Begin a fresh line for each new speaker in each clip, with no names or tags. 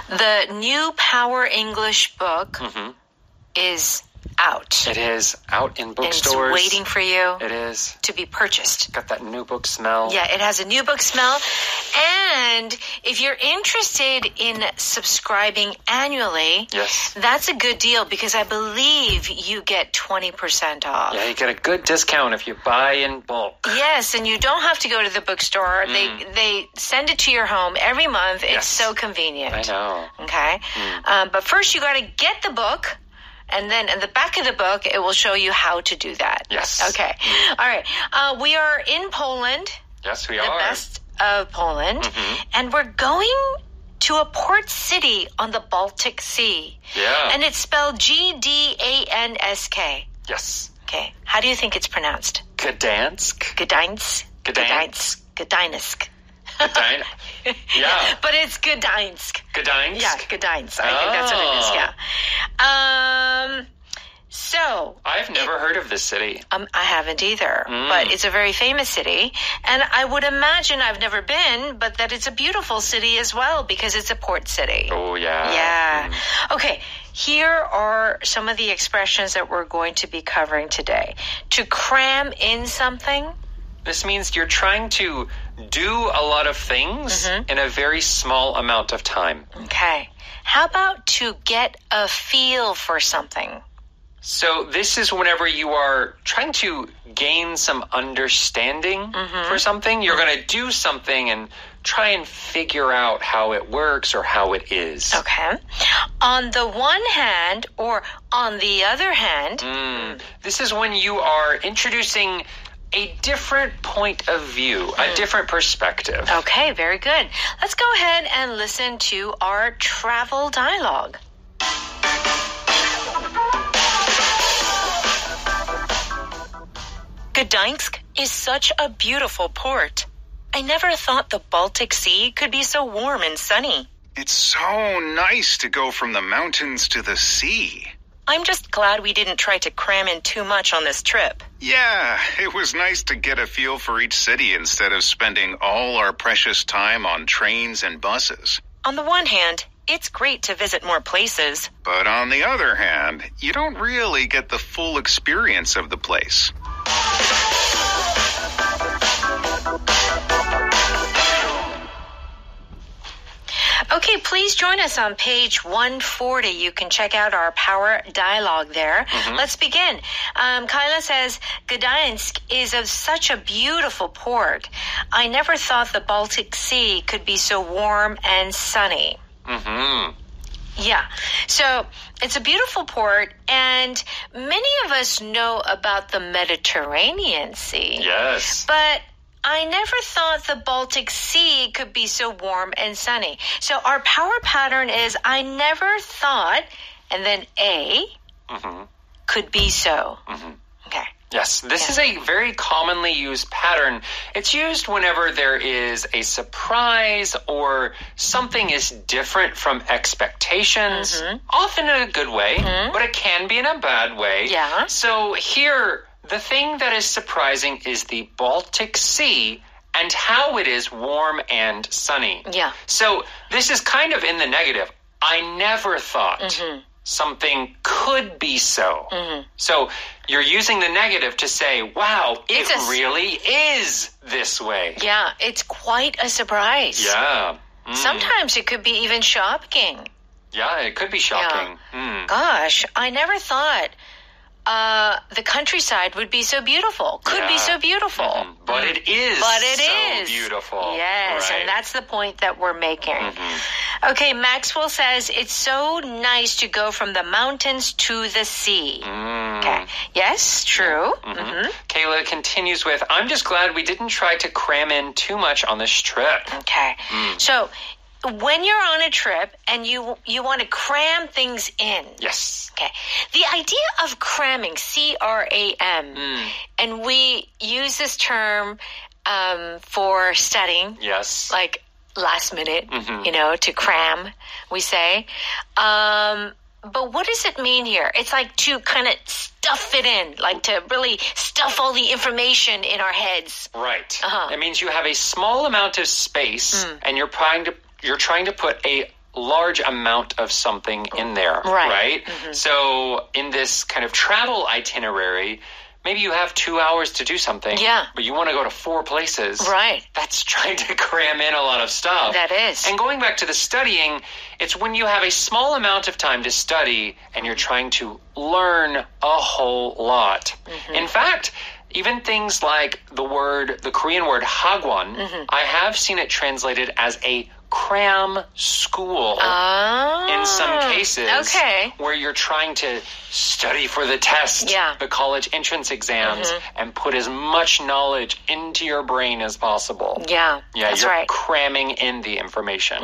The new Power English book is out.
It is out in bookstores.
It's waiting for you.
It is.
To be purchased.
Got that new book smell.
Yeah, it has a new book smell. And if you're interested in subscribing annually,
yes,
that's a good deal because I believe you get 20% off.
Yeah, you get a good discount if you buy in bulk.
Yes, and you don't have to go to the bookstore. They send it to your home every month. It's so convenient.
I know.
Okay. But first you got to get the book. And then in the back of the book, it will show you how to do that.
Yes.
Okay. All right. We are in Poland.
Yes, we
are. The best of Poland. And we're going to a port city on the Baltic Sea.
Yeah.
And it's spelled Gdansk.
Yes.
Okay. How do you think it's pronounced?
Gdansk.
Gdansk.
Gdansk.
Gdansk.
Yeah.
But it's Gdansk.
Gdansk?
Yeah, Gdansk. I think that's what it is, yeah. So...
I've never heard of this city.
I haven't either, but it's a very famous city. And I would imagine I've never been, but that it's a beautiful city as well because it's a port city.
Oh, yeah.
Yeah. Okay, here are some of the expressions that we're going to be covering today. To cram in something.
This means you're trying to do a lot of things in a very small amount of time.
Okay. How about to get a feel for something?
So this is whenever you are trying to gain some understanding for something. You're going to do something and try and figure out how it works or how it is.
Okay. On the one hand or on the other hand.
This is when you are introducing a different point of view, a different perspective.
Okay, very good. Let's go ahead and listen to our travel dialogue.
Gdansk is such a beautiful port. I never thought the Baltic Sea could be so warm and sunny.
It's so nice to go from the mountains to the sea.
I'm just glad we didn't try to cram in too much on this trip.
Yeah, it was nice to get a feel for each city instead of spending all our precious time on trains and buses.
On the one hand, it's great to visit more places.
But on the other hand, you don't really get the full experience of the place.
Okay, please join us on page 140. You can check out our power dialogue there. Let's begin. Kyla says, Gdansk is such a beautiful port. I never thought the Baltic Sea could be so warm and sunny. Yeah, so it's a beautiful port, and many of us know about the Mediterranean Sea.
Yes.
But I never thought the Baltic Sea could be so warm and sunny. So our power pattern is I never thought, and then could be so. Okay.
Yes, this is a very commonly used pattern. It's used whenever there is a surprise or something is different from expectations, often in a good way, but it can be in a bad way.
Yeah.
So here, the thing that is surprising is the Baltic Sea and how it is warm and sunny.
Yeah.
So this is kind of in the negative. I never thought something could be so. So you're using the negative to say, wow, it really is this way.
Yeah, it's quite a surprise.
Yeah.
Sometimes it could be even shocking.
Yeah, it could be shocking.
Gosh, I never thought the countryside would be so beautiful. Could be so beautiful.
But it is so beautiful.
Yes,
right.
And that's the point that we're making. Okay, Maxwell says, it's so nice to go from the mountains to the sea. Okay. Yes, true.
Kayla continues with, I'm just glad we didn't try to cram in too much on this trip.
Okay. So when you're on a trip and you want to cram things in.
Yes.
Okay. The idea of cramming, C-R-A-M, and we use this term for studying.
Yes.
Like last minute, to cram, we say. But what does it mean here? It's like to kind of stuff it in, like to really stuff all the information in our heads.
Right. It means you have a small amount of space and you're trying to put a large amount of something in there, right? So in this kind of travel itinerary, maybe you have 2 hours to do something, but you want to go to 4 places.
Right.
That's trying to cram in a lot of stuff.
That is.
And going back to the studying, it's when you have a small amount of time to study and you're trying to learn a whole lot. In fact, even things like the Korean word hagwon, I have seen it translated as a cram school in some cases where you're trying to study for the test, the college entrance exams, and put as much knowledge into your brain as possible.
That's
you're
right.
cramming in the information.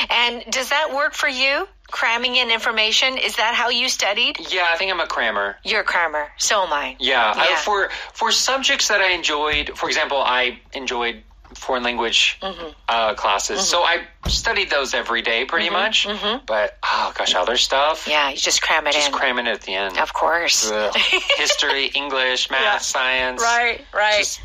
And does that work for you? Cramming in information? Is that how you studied?
Yeah, I think I'm a crammer.
You're a crammer. So am I.
Yeah. For subjects that I enjoyed, for example, I enjoyed foreign language classes. So I studied those every day pretty much. But, other stuff.
Yeah, you just cram it in.
Just cramming it at the end.
Of course.
History, English, math, science.
Right. Just,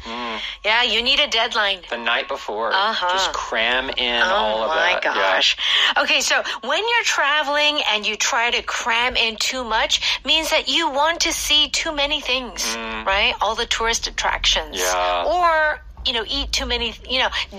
yeah, you need a deadline.
The night before. Just cram in all of that.
Oh, my gosh. Yeah. Okay, so when you're traveling and you try to cram in too much, means that you want to see too many things, right? All the tourist attractions.
Yeah.
Or eat too many,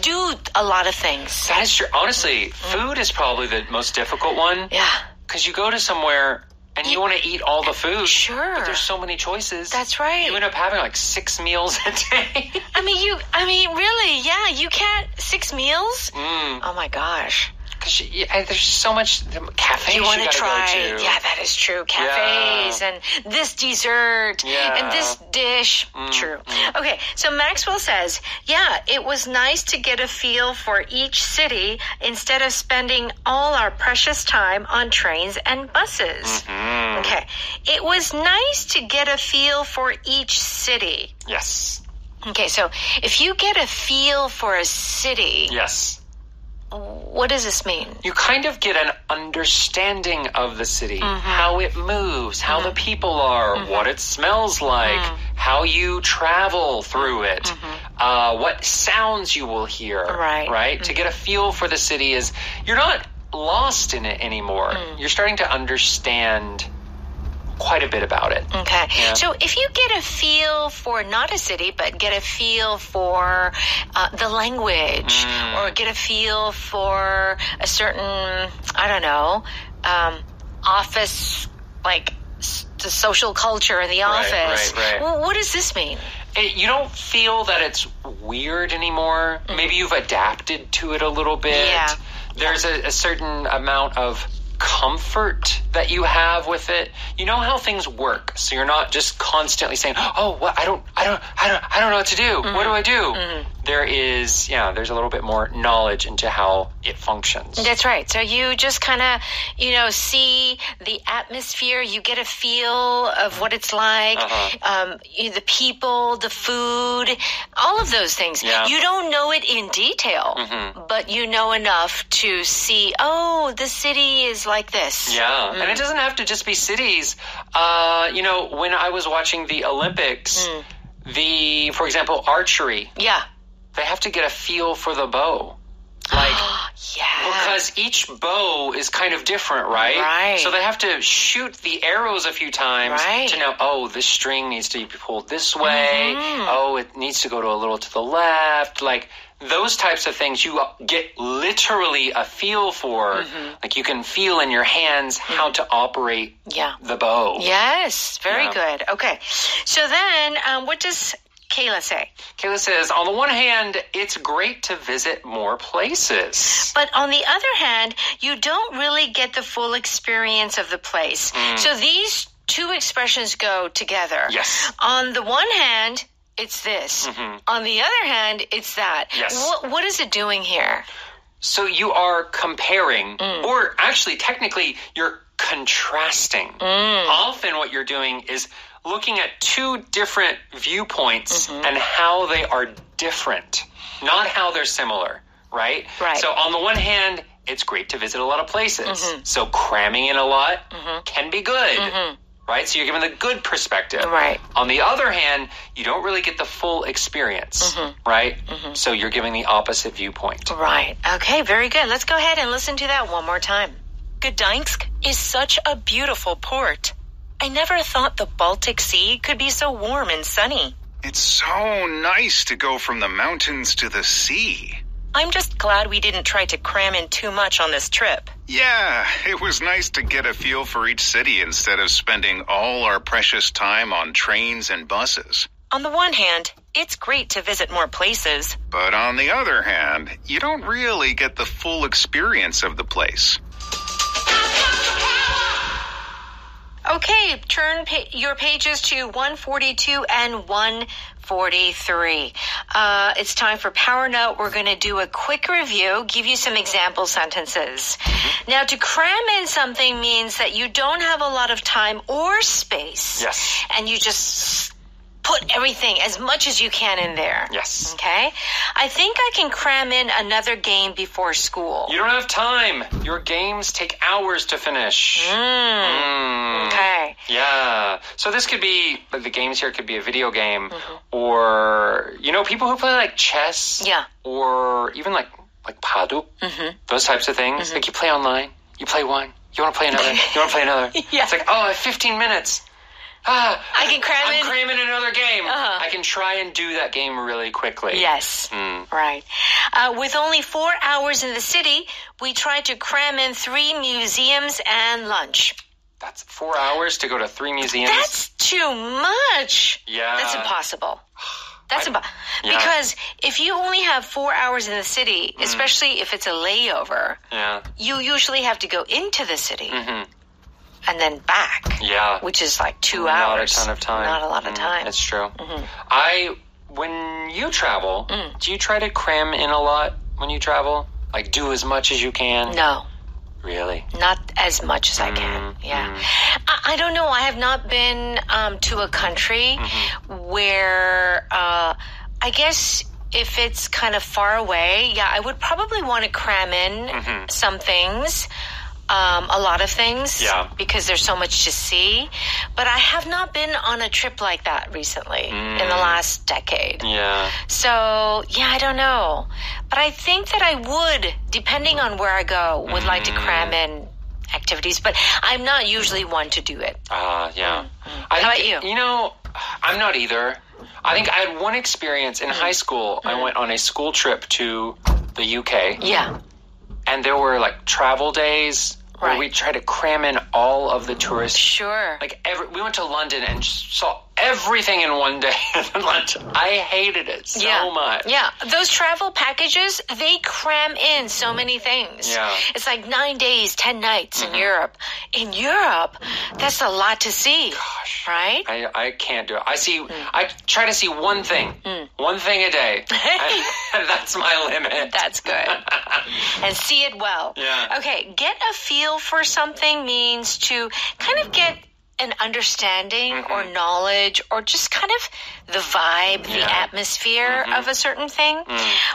do a lot of things.
That is true. Honestly, food is probably the most difficult one.
Yeah.
Because you go to somewhere and you want to eat all the food.
Sure.
But there's so many choices.
That's right.
You end up having like 6 meals a day.
Really, yeah, you can't, 6 meals? Oh my gosh.
Because there's so much cafes you want to
try.
Go to.
Yeah, that is true. Cafes and this dessert and this dish. True. Okay, so Maxwell says, it was nice to get a feel for each city instead of spending all our precious time on trains and buses. Okay, it was nice to get a feel for each city.
Yes.
Okay, so if you get a feel for a city...
Yes.
What does this mean?
You kind of get an understanding of the city, how it moves, how the people are, what it smells like, how you travel through it, what sounds you will hear, right? To get a feel for the city is, you're not lost in it anymore. You're starting to understand quite a bit about it.
Okay.
Yeah.
So if you get a feel for not a city, but get a feel for the language or get a feel for a certain, office, like the social culture in the office.
Right.
Well, what does this mean?
You don't feel that it's weird anymore. Maybe you've adapted to it a little bit.
Yeah.
There's a certain amount of comfort that you have with it. You know how things work, so you're not just constantly saying, "Oh, what? I don't know what to do. What do I do?" There's a little bit more knowledge into how it functions.
That's right. So you just kind of, see the atmosphere. You get a feel of what it's like, the people, the food, all of those things.
Yeah.
You don't know it in detail, but you know enough to see, the city is like this.
Yeah, and it doesn't have to just be cities. When I was watching the Olympics, for example, archery.
Yeah.
They have to get a feel for the bow. Because each bow is kind of different, right? So they have to shoot the arrows a few times to know, this string needs to be pulled this way. It needs to go a little to the left. Like, those types of things you get literally a feel for. Like, you can feel in your hands how to operate the bow.
Yes, very good. Okay. So then, what does Kayla say?
Kayla says, on the one hand, it's great to visit more places.
But on the other hand, you don't really get the full experience of the place. So these two expressions go together.
Yes.
On the one hand, it's this. On the other hand, it's that.
Yes.
What is it doing here?
So you are comparing, or actually, technically, you're contrasting. Often what you're doing is looking at two different viewpoints and how they are different, not how they're similar, right? So on the one hand, it's great to visit a lot of places. So cramming in a lot can be good, right? So you're given the good perspective.
Right.
On the other hand, you don't really get the full experience, right? So you're giving the opposite viewpoint.
Right. Okay, very good. Let's go ahead and listen to that one more time.
Gdańsk is such a beautiful port. I never thought the Baltic Sea could be so warm and sunny.
It's so nice to go from the mountains to the sea.
I'm just glad we didn't try to cram in too much on this trip.
Yeah, it was nice to get a feel for each city instead of spending all our precious time on trains and buses.
On the one hand, it's great to visit more places.
But on the other hand, you don't really get the full experience of the place.
Okay, turn your pages to 142 and 143. It's time for Power Note. We're going to do a quick review, give you some example sentences. Now, to cram in something means that you don't have a lot of time or space.
Yes.
And you just put everything, as much as you can in there.
Yes.
Okay? I think I can cram in another game before school.
You don't have time. Your games take hours to finish.
Okay.
Yeah. So this could be, the games here could be a video game or, people who play like chess.
Yeah.
Or even like Paduk. Those types of things. Like you play online. You play one. You want to play another. You want to play another.
Yeah.
It's like, I have 15 minutes.
I can cram
I'm cramming another game.
Uh-huh.
I can try and do that game really quickly.
Yes, right. With only 4 hours in the city, we tried to cram in 3 museums and lunch.
That's 4 hours to go to 3 museums?
That's too much.
Yeah.
That's impossible. Because if you only have 4 hours in the city, especially if it's a layover, you usually have to go into the city. And then back.
Yeah.
Which is like 2 hours.
Not a ton of time.
Not a lot of time.
That's true. When you travel, do you try to cram in a lot when you travel? Like do as much as you can?
No.
Really?
Not as much as I can. Yeah. I don't know. I have not been to a country where I guess if it's kind of far away, I would probably want to cram in some things. A lot of things because there's so much to see. But I have not been on a trip like that recently in the last decade.
Yeah.
So, I don't know. But I think that I would, depending on where I go, would like to cram in activities. But I'm not usually one to do it.
Yeah.
How about you?
I'm not either. I think I had one experience in high school. I went on a school trip to the UK.
Yeah.
And there were like travel days where we tried to cram in all of the tourists.
Sure.
Like we went to London and saw everything in one day in London. I hated it so much.
Yeah. Those travel packages, they cram in so many things.
Yeah.
It's like 9 days, 10 nights in Europe. In Europe, that's a lot to see.
Gosh.
Right?
I can't do it. I try to see one thing. One thing a day. And that's my limit.
That's good. And see it well.
Yeah.
Okay, get a feel for something means to kind of get an understanding or knowledge or just kind of the vibe, the atmosphere of a certain thing.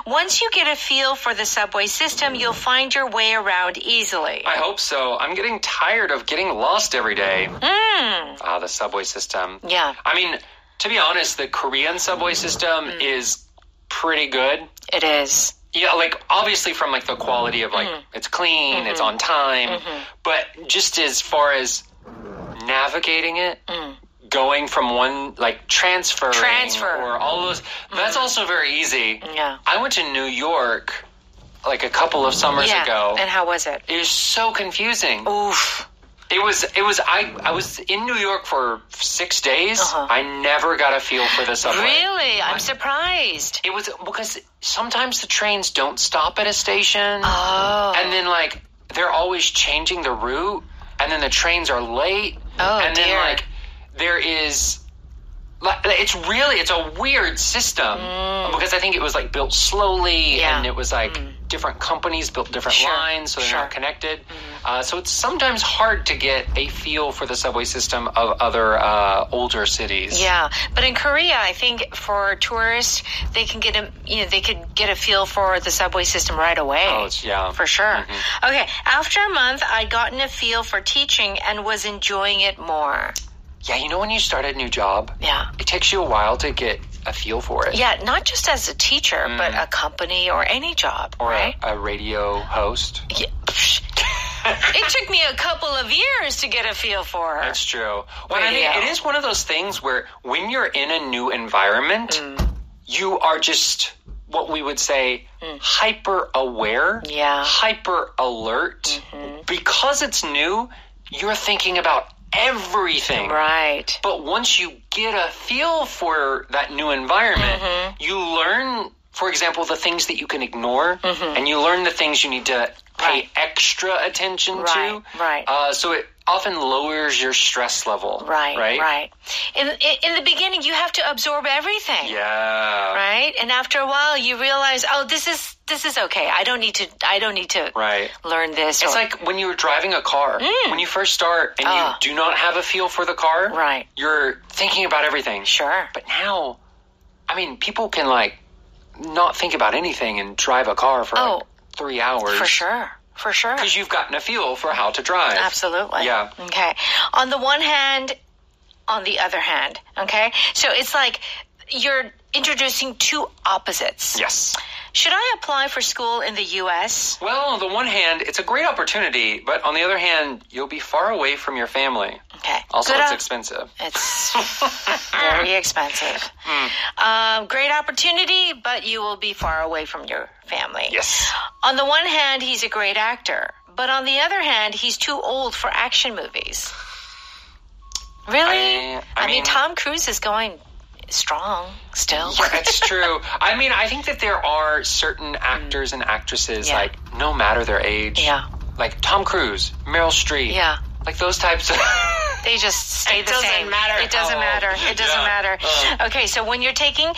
Once you get a feel for the subway system, you'll find your way around easily.
I hope so. I'm getting tired of getting lost every day. The subway system.
Yeah.
I mean, to be honest, the Korean subway system is pretty good.
It is.
Yeah, like obviously from like the quality of like it's clean, it's on time, but just as far as navigating it, going from one like transfer or all those, that's also very easy.
Yeah.
I went to New York like a couple of summers ago.
And how was it?
It was so confusing.
Oof.
It was I was in New York for 6 days. I never got a feel for the subway.
Really? I'm surprised.
It was because sometimes the trains don't stop at a station.
Oh.
And then like they're always changing the route and then the trains are late.
Oh,
and
dear.
then like there is it's a weird system because I think it was like built slowly and it was like different companies built different lines so they're not connected. So it's sometimes hard to get a feel for the subway system of other older cities.
Yeah, but in Korea, I think for tourists, they can get a feel for the subway system right away.
Oh,
for sure. Okay, after a month, I'd gotten a feel for teaching and was enjoying it more.
Yeah, when you start a new job, it takes you a while to get a feel for it.
Yeah, not just as a teacher, but a company or any job,
or
right?
a radio host.
Yeah. It took me a couple of years to get a feel for.
That's true. Well, I mean, it is one of those things where when you're in a new environment, you are just what we would say hyper aware, hyper alert. Because it's new, you're thinking about everything.
Right.
But once you get a feel for that new environment, you learn, for example, the things that you can ignore, and you learn the things you need to pay extra attention to.
Right.
So it often lowers your stress level.
Right. In the beginning, you have to absorb everything.
Yeah.
Right. And after a while, you realize, oh, this is okay. I don't need to learn this.
It's like when you're driving a car. When you first start and you do not have a feel for the car, you're thinking about everything.
Sure.
But now, I mean, people can not think about anything and drive a car for 3 hours.
For sure.
Because you've gotten a feel for how to drive.
Absolutely.
Yeah.
Okay. On the one hand, on the other hand. Okay. So it's like you're introducing two opposites.
Yes.
Should I apply for school in the U.S.?
Well, on the one hand, it's a great opportunity, but on the other hand, you'll be far away from your family.
Okay.
Also, it's expensive.
It's very expensive. Great opportunity, but you will be far away from your family.
Yes.
On the one hand, he's a great actor, but on the other hand, he's too old for action movies. Really? I mean, Tom Cruise is going strong still.
Yeah, that's true. I mean, I think that there are certain actors and actresses, no matter their age, like Tom Cruise, Meryl Streep, like those types of...
They just stay the same.
It
doesn't matter. It doesn't matter. Okay, so when you're taking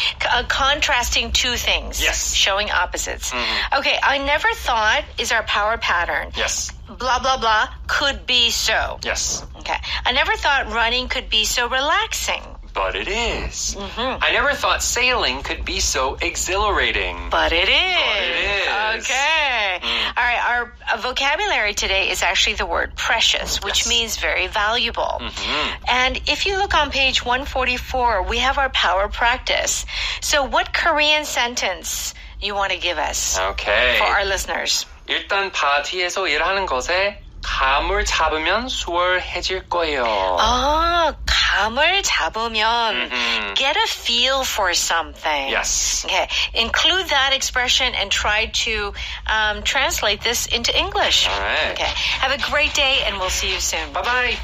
contrasting two things, showing opposites. Okay, I never thought is our power pattern.
Yes.
Blah, blah, blah, could be so.
Yes.
Okay. I never thought running could be so relaxing.
But it is. I never thought sailing could be so exhilarating.
But it is. Okay. All right. Our vocabulary today is actually the word precious, which means very valuable. And if you look on page 144, we have our power practice. So what Korean sentence you want to give us for our listeners?
일단 파티에서 일하는 것에 감을 잡으면 수월해질 거예요.
감을 잡으면 get a feel for something.
Yes.
Okay. Include that expression and try to translate this into English.
All right.
Okay. Have a great day and we'll see you soon.
Bye-bye.